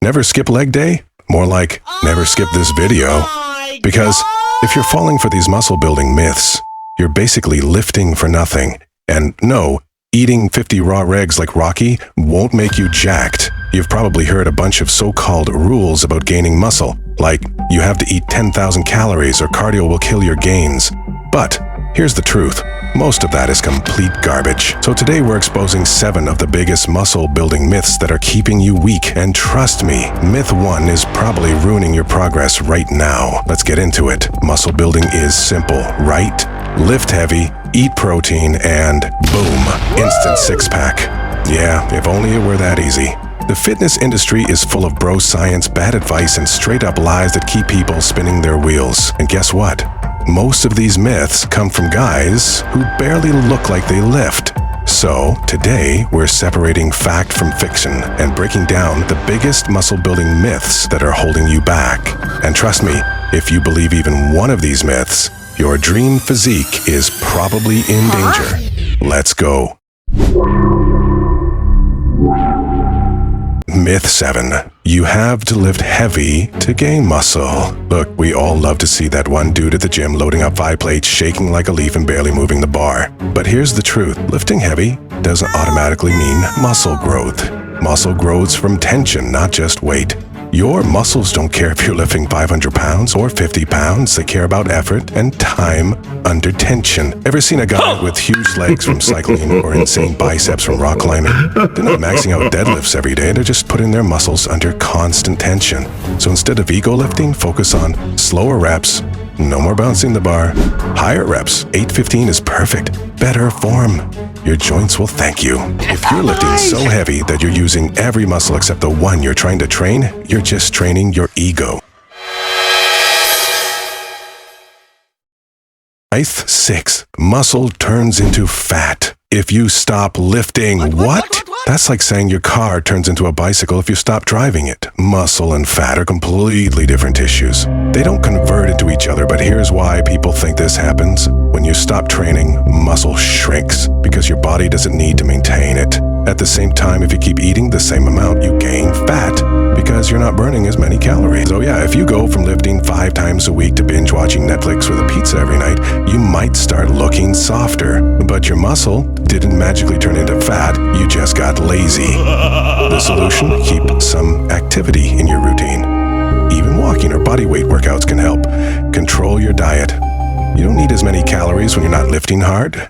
Never skip leg day? More like, never skip this video. Because if you're falling for these muscle building myths, you're basically lifting for nothing. And no, eating 50 raw eggs like Rocky won't make you jacked. You've probably heard a bunch of so-called rules about gaining muscle, like you have to eat 10,000 calories or cardio will kill your gains. But here's the truth. Most of that is complete garbage. So today we're exposing 7 of the biggest muscle-building myths that are keeping you weak. And trust me, myth 1 is probably ruining your progress right now. Let's get into it. Muscle building is simple, right? Lift heavy, eat protein, and boom, instant six-pack. Yeah, if only it were that easy. The fitness industry is full of bro science, bad advice, and straight-up lies that keep people spinning their wheels. And guess what? Most of these myths come from guys who barely look like they lift. So, today, we're separating fact from fiction and breaking down the biggest muscle-building myths that are holding you back. And trust me, if you believe even one of these myths, your dream physique is probably in danger. Let's go. Myth 7. You have to lift heavy to gain muscle. Look, we all love to see that one dude at the gym loading up 5 plates, shaking like a leaf and barely moving the bar. But here's the truth. Lifting heavy doesn't automatically mean muscle growth. Muscle grows from tension, not just weight. Your muscles don't care if you're lifting 500 pounds or 50 pounds. They care about effort and time under tension. Ever seen a guy with huge legs from cycling or insane biceps from rock climbing? They're not maxing out deadlifts every day. They're just putting their muscles under constant tension. So instead of ego lifting, focus on slower reps. No more bouncing the bar. Higher reps. 8-15 is perfect. Better form. Your joints will thank you. If you're lifting so heavy that you're using every muscle except the one you're trying to train, you're just training your ego. Myth 6. Muscle turns into fat if you stop lifting. What? That's like saying your car turns into a bicycle if you stop driving it. Muscle and fat are completely different tissues. They don't convert into each other, but here's why people think this happens. When you stop training, muscle shrinks because your body doesn't need to maintain it. At the same time, if you keep eating the same amount, you gain fat because you're not burning as many calories. So yeah, if you go from lifting 5 times a week to binge watching Netflix with a pizza every night, you might start looking softer. But your muscle didn't magically turn into fat, you just got lazy. The solution? Keep some activity in your routine. Even walking or body weight workouts can help. Control your diet. You don't need as many calories when you're not lifting hard.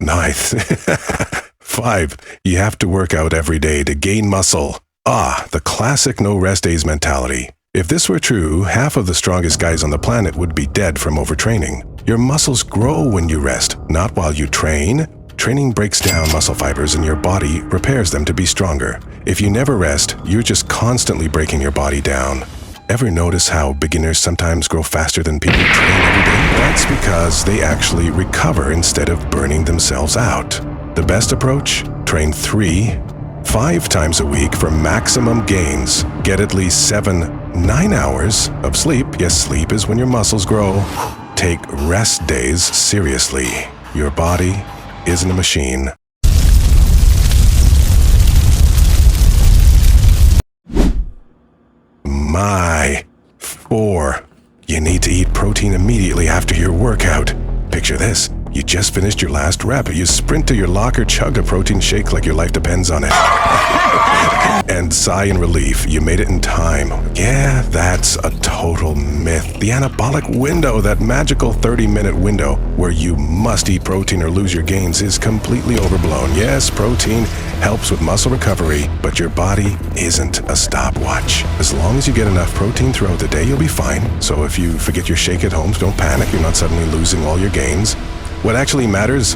Nice. 5. You have to work out every day to gain muscle. The classic no rest days mentality. If this were true, half of the strongest guys on the planet would be dead from overtraining. Your muscles grow when you rest, not while you train. Training breaks down muscle fibers and your body repairs them to be stronger. If you never rest, you're just constantly breaking your body down. Ever notice how beginners sometimes grow faster than people who train every day? That's because they actually recover instead of burning themselves out. The best approach? Train 3-5 times a week for maximum gains. Get at least 7-9 hours of sleep. Yes, sleep is when your muscles grow. Take rest days seriously. Your body isn't a machine. My 4. You need to eat protein immediately after your workout. Picture this. You just finished your last rep. You sprint to your locker, chug a protein shake like your life depends on it. And sigh in relief. You made it in time. Yeah, that's a total myth. The anabolic window, that magical 30-minute window where you must eat protein or lose your gains, is completely overblown. Yes, protein helps with muscle recovery, but your body isn't a stopwatch. As long as you get enough protein throughout the day, you'll be fine. So if you forget your shake at home, don't panic. You're not suddenly losing all your gains. What actually matters,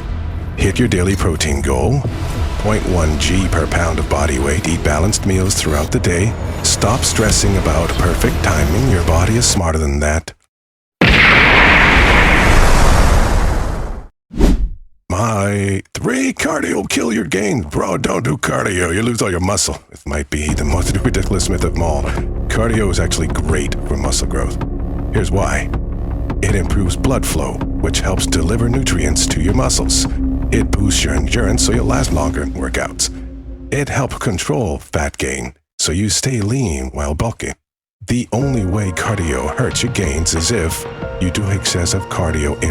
hit your daily protein goal. 0.1 g per pound of body weight. Eat balanced meals throughout the day. Stop stressing about perfect timing. Your body is smarter than that. My 3, cardio kill your gains. Bro, don't do cardio. You lose all your muscle. This might be the most ridiculous myth of them all. Cardio is actually great for muscle growth. Here's why. It improves blood flow, which helps deliver nutrients to your muscles. It boosts your endurance so you'll last longer in workouts. It helps control fat gain so you stay lean while bulking. The only way cardio hurts your gains is if you do excessive cardio.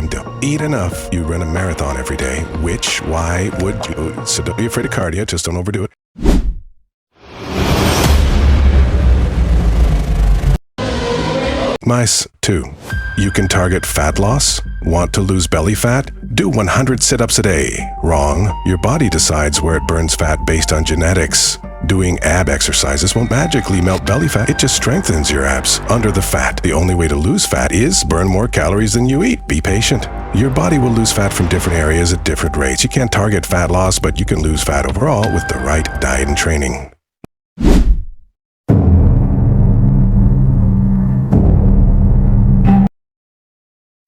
Eat enough. You run a marathon every day, why would you? So don't be afraid of cardio, just don't overdo it. Mice 2. You can target fat loss. Want to lose belly fat? Do 100 sit-ups a day. Wrong. Your body decides where it burns fat based on genetics. Doing ab exercises won't magically melt belly fat. It just strengthens your abs under the fat. The only way to lose fat is burn more calories than you eat. Be patient. Your body will lose fat from different areas at different rates. You can't target fat loss, but you can lose fat overall with the right diet and training.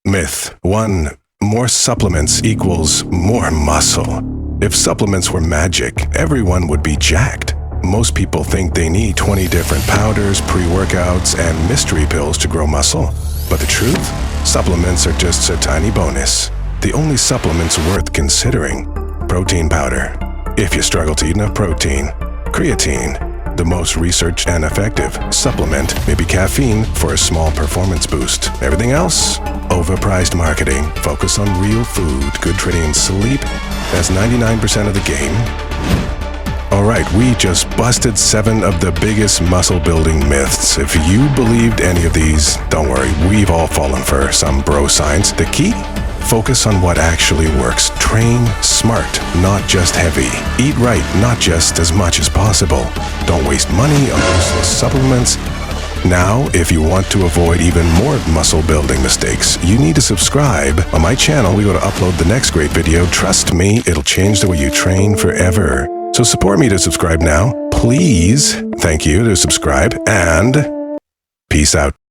Myth 1. More supplements equals more muscle. If supplements were magic, everyone would be jacked. Most people think they need 20 different powders, pre-workouts, and mystery pills to grow muscle. But the truth? Supplements are just a tiny bonus. The only supplements worth considering: protein powder, if you struggle to eat enough protein; creatine, the most researched and effective supplement, maybe caffeine for a small performance boost. Everything else? Overpriced marketing. Focus on real food, good training, and sleep. That's 99% of the game. Alright, we just busted 7 of the biggest muscle building myths. If you believed any of these, don't worry, we've all fallen for some bro science. The key? Focus on what actually works. Train smart, not just heavy. Eat right, not just as much as possible. Don't waste money on useless supplements. Now, if you want to avoid even more muscle building mistakes, you need to subscribe. On my channel, we go to upload the next great video. Trust me, it'll change the way you train forever. So support me to subscribe now. Please. Thank you to subscribe, and peace out.